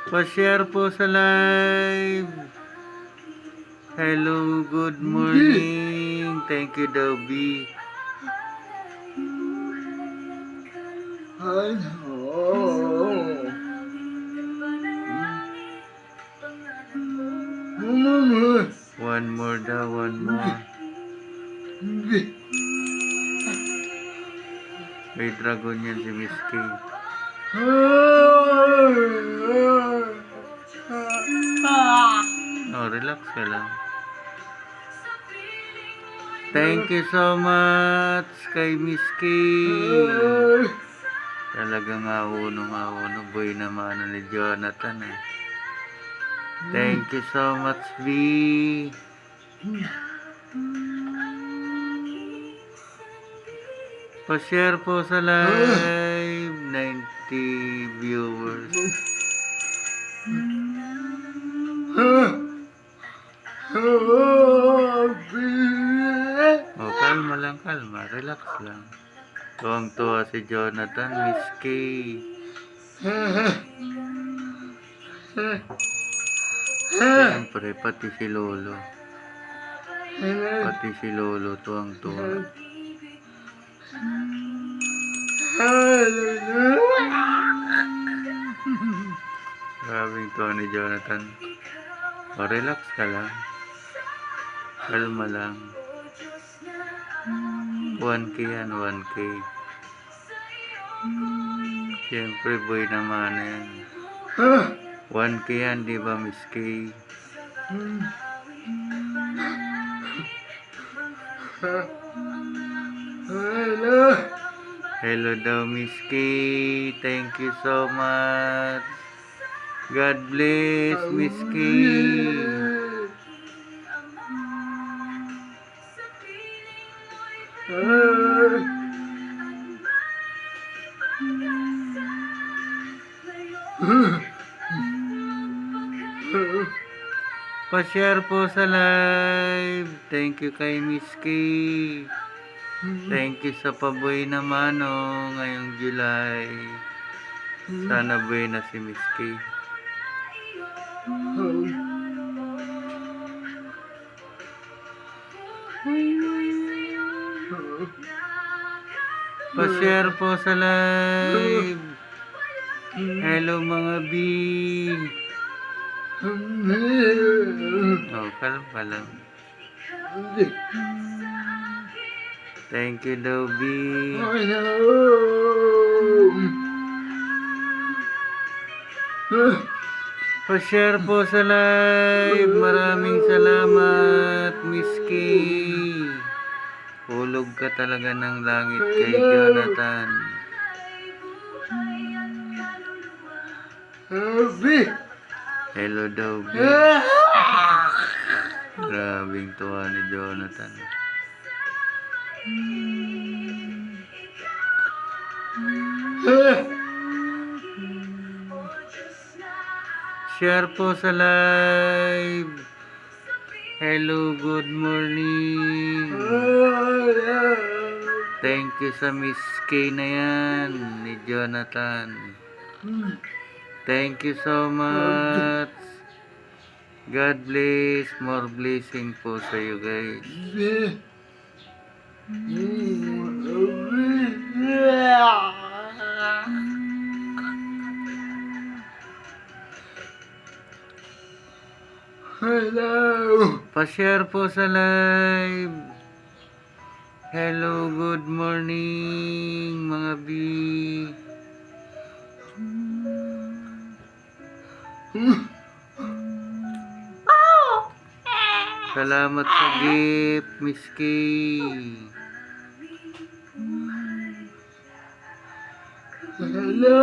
Pa-share po sa live. Hello, good morning. Thank you, Dobby. One more daw, one more. May dragon yan si Miss K. Oh, relax ka lang. Thank you so much kay Miss K. Talagang auno boy naman ni Jonathan eh. Thank you so much, B. Pa-share po sa live. 90 viewers. Oh, kalma lang, kalma. Relax lang. Tuwang-tuwa si Jonathan, Miss K. Siyempre, pati si Lolo. Pati si Lolo, tuwang-tuwa. Grabing tuwa ni Jonathan. O, relax ka lang. Kalma lang. 1K yan, 1K. Siyempre, boy naman yan. 1K yan, di ba, Miss K? Hello daw, Miss K. Thank you so much. God bless, Miss K. Pa-share po sa live. Thank you kay Miss K. Thank you sa paboy naman ngayong July. Sana buhay na si Miss K. Pa-share po sa live. Hello mga B. Oh, kalma lang. Thank you daw, B. Pa-share po sa live. Maraming salamat, Miss K. Hulog ka talaga ng langit kay Jonathan. Hello daw, B. Grabing tuwa ni Jonathan. Share po sa live. Hello, good morning. Thank you sa Miss K na yan ni Jonathan. Thank you so much. God bless. More blessing po sa iyo guys. Hello. Pa-share po sa live. Hello, good morning mga B. Salamat sa gift, Miss K. Hello.